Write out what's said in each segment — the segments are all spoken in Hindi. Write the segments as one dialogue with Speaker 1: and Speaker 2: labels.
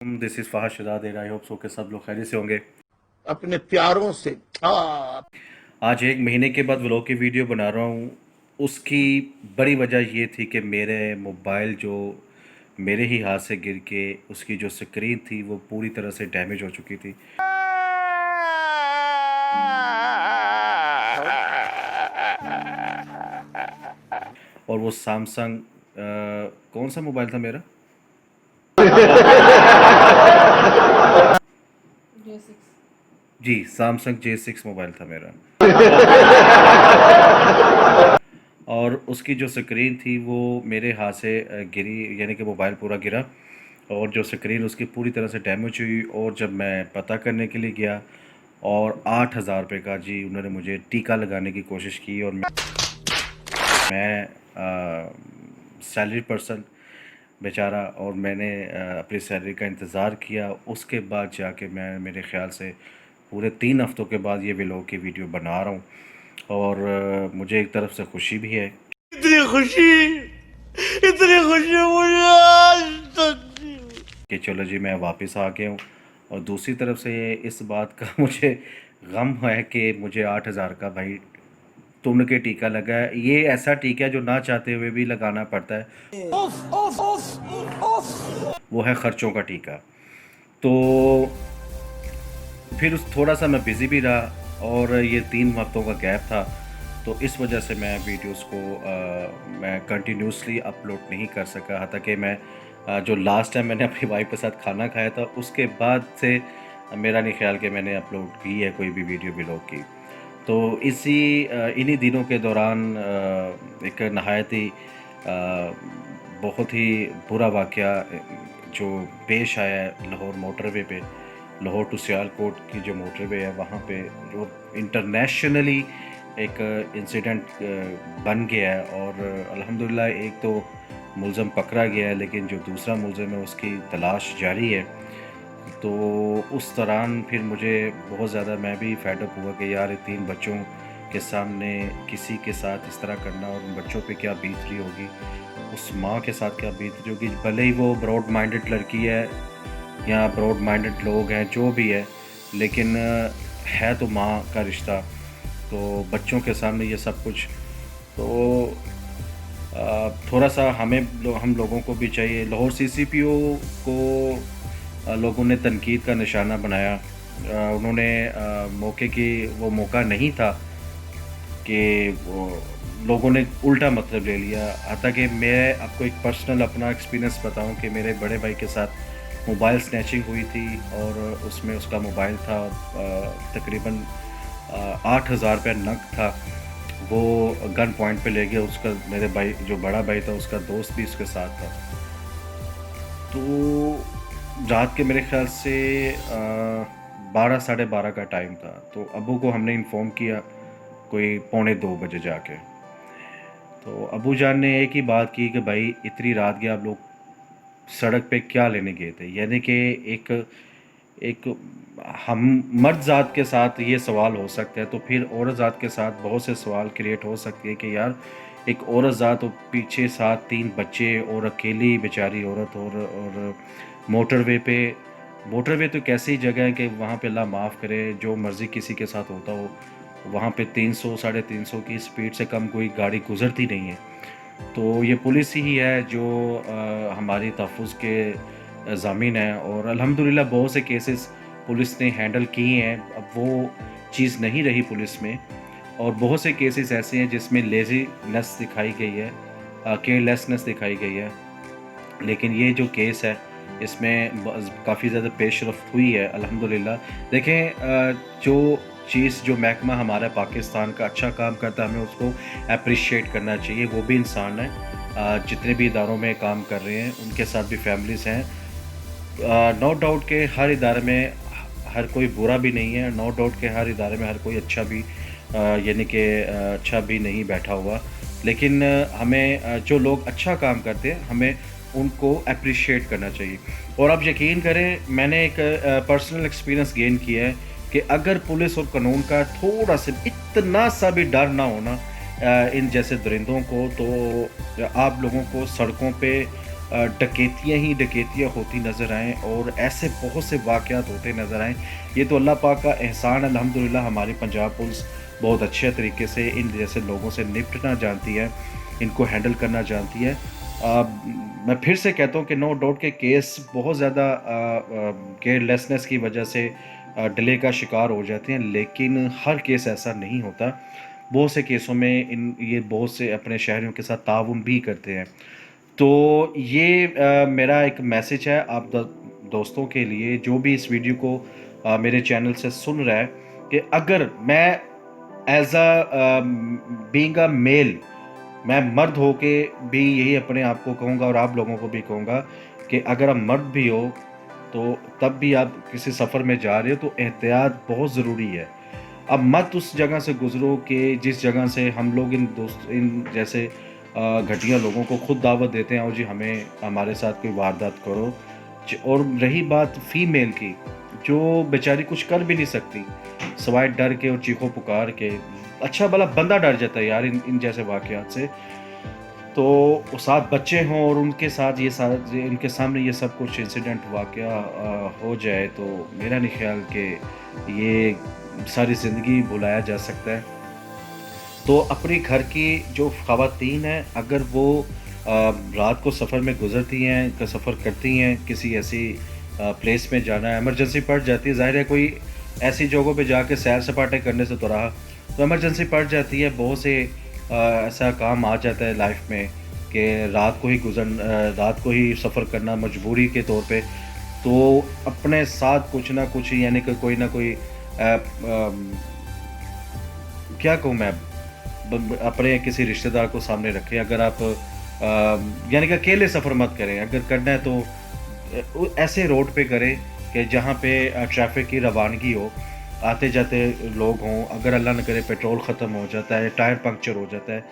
Speaker 1: This is Fahad Shahzad. I hope so के सब लोग खैरियत से होंगे।
Speaker 2: अपने प्यारों से
Speaker 1: आज एक महीने के बाद व्लॉग की वीडियो बना रहा हूँ। उसकी बड़ी वजह ये थी कि मेरे मोबाइल जो मेरे ही हाथ से गिर के उसकी जो स्क्रीन थी वो पूरी तरह से डैमेज हो चुकी थी। और वो सैमसंग कौन सा मोबाइल था मेरा? जी, सैमसंग J6 मोबाइल था मेरा। और उसकी जो स्क्रीन थी वो मेरे हाथ से गिरी, यानी कि मोबाइल पूरा गिरा और जो स्क्रीन उसकी पूरी तरह से डैमेज हुई। और जब मैं पता करने के लिए गया और 8,000 रुपये का जी उन्होंने मुझे टीका लगाने की कोशिश की। और मैं सैलरी पर्सन बेचारा, और मैंने अपनी सैलरी का इंतज़ार किया। उसके बाद जाके मैं, मेरे ख्याल से पूरे 3 हफ़्तों के बाद ये व्लॉग की वीडियो बना रहा हूँ। और मुझे एक तरफ से खुशी भी है इतनी खुशी मुझे आज तक कि चलो जी मैं वापस आ गया हूँ। और दूसरी तरफ से इस बात का मुझे गम है कि मुझे 8,000 का भाई तुन के टीका लगा है। ये ऐसा टीका है जो ना चाहते हुए भी लगाना पड़ता है। वो है खर्चों का टीका। तो फिर उस थोड़ा सा मैं बिज़ी भी रहा और ये 3 हफ्तों का गैप था, तो इस वजह से मैं वीडियोस को मैं कंटिन्यूसली अपलोड नहीं कर सका। हत्ता कि मैं जो लास्ट टाइम मैंने अपनी वाइफ के साथ खाना खाया था उसके बाद से मेरा नहीं ख्याल कि मैंने अपलोड की है कोई भी वीडियो व्लॉग की। तो इन्हीं दिनों के दौरान एक नहायत ही बहुत ही बुरा वाक़या जो पेश आया है लाहौर मोटरवे पे। लाहौर टू सियालकोट की जो मोटरवे है वहाँ पे जो इंटरनेशनली एक इंसिडेंट बन गया है। और अल्हम्दुलिल्लाह एक तो मुलज़म पकड़ा गया है, लेकिन जो दूसरा मुलज़म है उसकी तलाश जारी है। तो उस दौरान फिर मुझे बहुत ज़्यादा, मैं भी फेड अप हुआ कि यार 3 बच्चों के सामने किसी के साथ इस तरह करना, और उन बच्चों पे क्या बीत रही होगी, उस माँ के साथ क्या बीत रही होगी। भले ही वो ब्रॉड माइंडेड लड़की है या ब्रॉड माइंडेड लोग हैं, जो भी है, लेकिन है तो माँ का रिश्ता। तो बच्चों के सामने ये सब कुछ, तो थोड़ा सा हम लोगों को भी चाहिए। लाहौर CCPO को लोगों ने तनकीद का निशाना बनाया। उन्होंने मौके की, वो मौका नहीं था कि लोगों ने उल्टा मतलब ले लिया। हत्ता कि मैं आपको एक पर्सनल अपना एक्सपीरियंस बताऊं कि मेरे बड़े भाई के साथ मोबाइल स्नैचिंग हुई थी और उसमें उसका मोबाइल था तकरीबन 8,000 रुपये नग था। वो गन पॉइंट पे ले गया। उसका, मेरे भाई जो बड़ा भाई था, उसका दोस्त भी उसके साथ था। तो रात के मेरे ख्याल से 12 साढ़े 12 का टाइम था। तो अबू को हमने इन्फॉर्म किया कोई पौने 2 बजे जाके। तो अबू जान ने एक ही बात की कि भाई इतनी रात के आप लोग सड़क पे क्या लेने गए थे। यानी कि एक एक हम मर्द ज़ात के साथ ये सवाल हो सकता है, तो फिर औरत ज़ात के साथ बहुत से सवाल क्रिएट हो सकते हैं कि यार एक औरत ज़ात और पीछे साथ 3 बच्चे और अकेली बेचारी औरत, और मोटरवे तो कैसी जगह है कि वहाँ पे अल्लाह माफ़ करे जो मर्ज़ी किसी के साथ होता हो, वहाँ पे 300 साढ़े 300 की स्पीड से कम कोई गाड़ी गुज़रती नहीं है। तो ये पुलिस ही है जो हमारी तहफ़्फ़ुज़ के ज़ामिन है। और अल्हम्दुलिल्लाह बहुत से केसेस पुलिस ने हैंडल किए हैं। अब वो चीज़ नहीं रही पुलिस में, और बहुत से केसेस ऐसे हैं जिसमें लेज़ीनेस दिखाई गई है, केयरलेसनेस दिखाई गई है। लेकिन ये जो केस है इसमें काफ़ी ज़्यादा पेशरफ्त हुई है अल्हम्दुलिल्लाह। देखें जो चीज़, जो महकमा हमारा पाकिस्तान का अच्छा काम करता है, हमें उसको अप्रिशिएट करना चाहिए। वो भी इंसान है। जितने भी इदारों में काम कर रहे हैं उनके साथ भी फैमिलीज़ हैं। नो डाउट के हर इदारे में हर कोई बुरा भी नहीं है। नो डाउट के हर इदारे में हर कोई अच्छा भी, यानी कि अच्छा भी नहीं बैठा हुआ। लेकिन हमें जो लोग अच्छा काम करते हैं हमें उनको अप्रिशिएट करना चाहिए। और आप यकीन करें, मैंने एक पर्सनल एक्सपीरियंस गेन किया है कि अगर पुलिस और कानून का थोड़ा सा, इतना सा भी डर ना होना इन जैसे दरिंदों को, तो आप लोगों को सड़कों पे डकैतियाँ ही डकैतियाँ होती नज़र आएँ और ऐसे बहुत से वाक़यात होते नज़र आएँ। ये तो अल्लाह पाक का एहसान है, अल्हम्दुलिल्लाह हमारी पंजाब पुलिस बहुत अच्छे तरीके से इन जैसे लोगों से निपटना जानती है, इनको हैंडल करना जानती है। मैं फिर से कहता हूँ कि नो डाउट के केस बहुत ज़्यादा केयरलेसनेस की वजह से डिले का शिकार हो जाते हैं, लेकिन हर केस ऐसा नहीं होता। बहुत से केसों में ये बहुत से अपने शहरियों के साथ ताउन भी करते हैं। तो ये मेरा एक मैसेज है आप दोस्तों के लिए जो भी इस वीडियो को मेरे चैनल से सुन रहा है, कि अगर मैं as a being a male, मैं मर्द होके भी यही अपने आप को कहूँगा और आप लोगों को भी कहूँगा कि अगर आप मर्द भी हो तो तब भी आप किसी सफ़र में जा रहे हो तो एहतियात बहुत ज़रूरी है। अब मत उस जगह से गुज़रो कि जिस जगह से हम लोग इन जैसे घटिया लोगों को खुद दावत देते हैं, आओ जी हमें हमारे साथ कोई वारदात करो। और रही बात फ़ीमेल की, जो बेचारी कुछ कर भी नहीं सकती सिवाय डर के और चीखों-पुकार के। अच्छा भला बंदा डर जाता है यार इन इन जैसे वाक़यात से। तो साथ बच्चे हों और उनके साथ ये सारा इनके सामने ये सब कुछ इंसिडेंट वाक़या हो जाए, तो मेरा नहीं ख़्याल कि ये सारी ज़िंदगी भुलाया जा सकता है। तो अपने घर की जो ख़वातीन हैं, अगर वो रात को सफ़र में गुज़रती हैं, सफ़र करती हैं, किसी ऐसी प्लेस में जाना है, इमरजेंसी पड़ जाती है, ज़ाहिर है कोई ऐसी जगहों पे जाके सैर-सपाटे करने से तो रहा, तो इमरजेंसी पड़ जाती है, बहुत से ऐसा काम आ जाता है लाइफ में कि रात को ही सफ़र करना मजबूरी के तौर पे, तो अपने साथ कुछ ना कुछ यानी कि कोई ना कोई क्या कहूँ मैं, अपने किसी रिश्तेदार को सामने रखें। अगर आप यानी कि अकेले सफ़र मत करें, अगर करना है तो ऐसे रोड पे करें कि जहाँ पे ट्रैफिक की रवानगी हो, आते जाते लोग हों। अगर अल्लाह न करे पेट्रोल ख़त्म हो जाता है, टायर पंक्चर हो जाता है,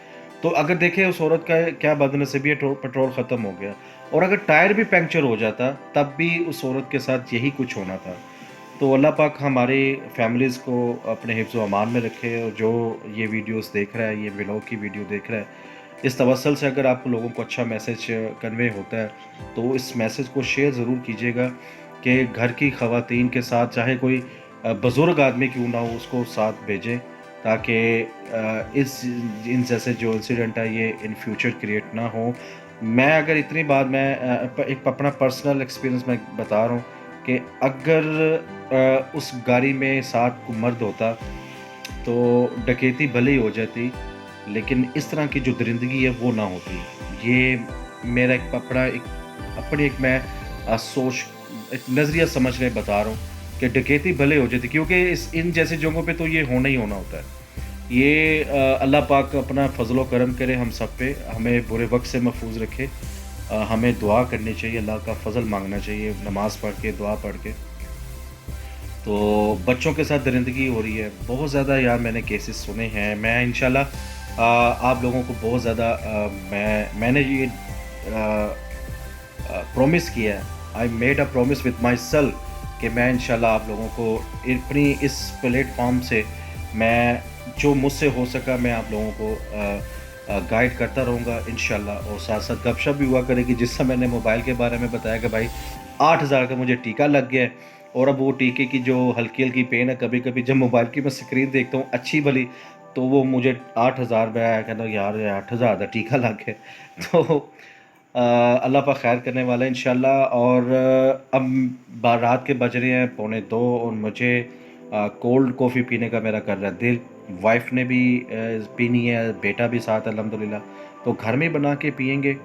Speaker 1: तो अगर देखें उस औरत का क्या बदनसीबी है, पेट्रोल ख़त्म हो गया और अगर टायर भी पंक्चर हो जाता तब भी उस औरत के साथ यही कुछ होना था। तो अल्लाह पाक हमारी फैमिलीज़ को अपने हिफ्ज़ व अमान में रखे। और जो ये वीडियोस देख रहा है, ये व्लॉग की वीडियो देख रहा है, इस तवस्सुल से अगर आप लोगों को अच्छा मैसेज कन्वे होता है, तो इस मैसेज को शेयर ज़रूर कीजिएगा कि घर की ख़वातीन के साथ चाहे कोई बुज़ुर्ग आदमी क्यों ना हो, उसको साथ भेजें, ताकि इस इन जैसे जो इंसिडेंट है ये इन फ्यूचर क्रिएट ना हो। मैं अगर इतनी बात मैं एक अपना पर्सनल एक्सपीरियंस मैं बता रहा हूँ कि अगर उस गाड़ी में साथ मर्द होता तो डकैती भले ही हो जाती, लेकिन इस तरह की जो दरिंदगी है वो ना होती। ये मेरा अपनी एक मैं सोच, एक नज़रिया समझने बता रहा हूँ कि डकैती भले हो जाती, क्योंकि इन जैसी जगहों पे तो ये होना ही होना होता है। ये अल्लाह पाक अपना फजल व करम करे हम सब पे, हमें बुरे वक्त से महफूज रखे। हमें दुआ करनी चाहिए, अल्लाह का फजल मांगना चाहिए, नमाज़ पढ़ के, दुआ पढ़ के। तो बच्चों के साथ दरिंदगी हो रही है बहुत ज़्यादा यार, मैंने केसेस सुने हैं। मैं इंशाल्लाह आप लोगों को बहुत ज़्यादा मैंने ये प्रॉमिस किया है, I made a promise with my self कि मैं इंशाल्लाह आप लोगों को अपनी इस प्लेटफॉर्म से मैं जो मुझसे हो सका मैं आप लोगों को गाइड करता रहूँगा इंशाल्लाह। और साथ साथ गपशप भी हुआ करेगी। जिससे मैंने मोबाइल के बारे में बताया कि भाई 8,000 का मुझे टीका लग गया है, और अब वो टीके की जो हल्की-हल्की पेन है, कभी-कभी जब मोबाइल की मैं स्क्रीन देखता हूँ अच्छी भली, तो वो मुझे 8,000 में आया, कहता यार 8,000 का टीका लग गया। तो अल्लाह पाक खैर करने वाला है इंशाल्लाह। और अब रात के बज रहे हैं 1:45 और मुझे कोल्ड कॉफ़ी पीने का मेरा कर रहा है दिल। वाइफ ने भी पीनी है, बेटा भी साथ है अल्हम्दुलिल्लाह, तो घर में बना के पिएंगे।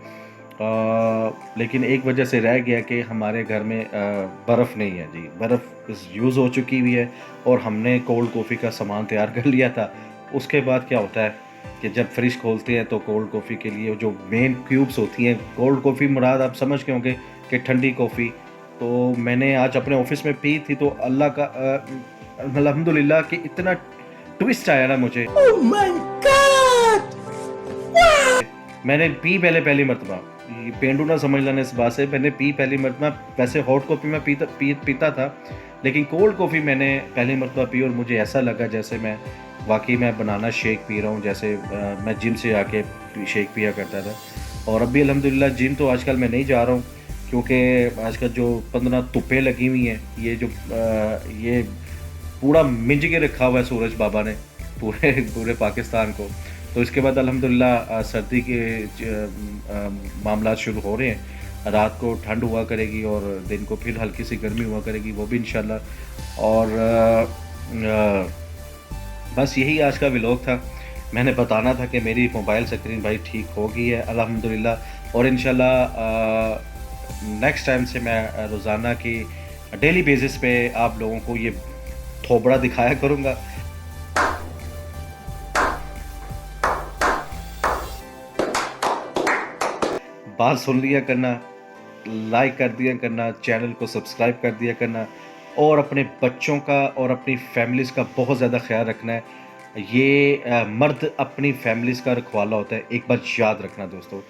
Speaker 1: लेकिन एक वजह से रह गया कि हमारे घर में बर्फ़ नहीं है जी, बर्फ़ यूज़ हो चुकी हुई है और हमने कोल्ड कॉफ़ी का सामान तैयार कर लिया था। उसके बाद क्या होता है कि जब फ्रिज खोलते हैं तो कोल्ड कॉफ़ी के लिए जो मेन क्यूब्स होती हैं, कोल्ड कॉफ़ी मुराद आप समझ गए होंगे कि ठंडी कॉफ़ी। तो मैंने आज अपने ऑफ़िस में पी थी, तो अल्लाह का अल्हम्दुलिल्लाह कि इतना ट्विस्ट आया ना मुझे।
Speaker 2: Oh my God!
Speaker 1: मैंने पी पहली मर्तबा, ये पेंडू ना समझ लेना इस बात से, मैंने पी पहली मर्तबा। वैसे हॉट कॉफ़ी मैं पीता था, लेकिन कोल्ड कॉफ़ी मैंने पहली मर्तबा पी और मुझे ऐसा लगा जैसे मैं वाकई मैं बनाना शेक पी रहा हूँ, जैसे मैं जिम से आके शेक पिया करता था। और अभी अल्हम्दुलिल्लाह जिम तो आजकल मैं नहीं जा रहा हूँ, क्योंकि आजकल जो 15 धुप्पें लगी हुई हैं, ये पूरा मिंज के रखा हुआ है सूरज बाबा ने पूरे पूरे पाकिस्तान को। तो इसके बाद अल्हम्दुलिल्लाह सर्दी के मामला शुरू हो रहे हैं। रात को ठंड हुआ करेगी और दिन को फिर हल्की सी गर्मी हुआ करेगी, वो भी इंशाल्लाह। और बस यही आज का व्लॉग था। मैंने बताना था कि मेरी मोबाइल स्क्रीन भाई ठीक हो गई है अल्हम्दुलिल्लाह, और इंशाल्लाह नेक्स्ट टाइम से मैं रोज़ाना की डेली बेसिस पे आप लोगों को ये थोबड़ा दिखाया करूँगा। बात सुन लिया करना, लाइक कर दिया करना, चैनल को सब्सक्राइब कर दिया करना, और अपने बच्चों का और अपनी फैमिलीज़ का बहुत ज़्यादा ख्याल रखना है। ये मर्द अपनी फैमिलीज़ का रखवाला होता है, एक बात याद रखना दोस्तों।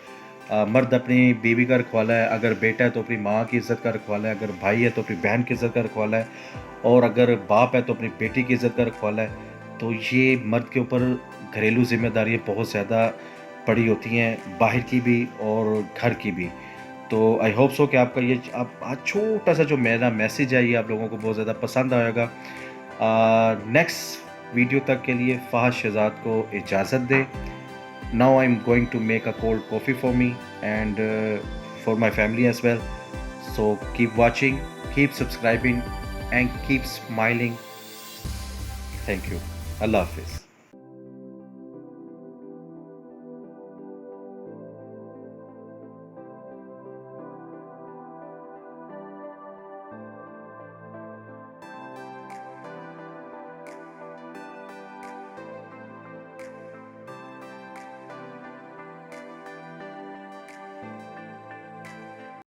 Speaker 1: मर्द अपनी बीवी का रखवाला है, अगर बेटा है तो अपनी माँ की इज़्ज़त का रखवाला है, अगर भाई है तो अपनी बहन की इज़्ज़त का रखवाला है, और अगर बाप है तो अपनी बेटी की इज़्ज़त का रखवाला है। तो ये मर्द के ऊपर घरेलू ज़िम्मेदारियाँ बहुत ज़्यादा पड़ी होती हैं, बाहर की भी और घर की भी। तो आई होप सो कि आपका ये आज छोटा सा जो मेरा मैसेज है ये आप लोगों को बहुत ज़्यादा पसंद आएगा। नेक्स्ट वीडियो तक के लिए फ़ाहद शहज़ाद को इजाज़त दें। Now I am going to make a cold coffee for me and for my family as well. So keep watching, keep subscribing and keep smiling. Thank you. अल्लाह हाफिज़।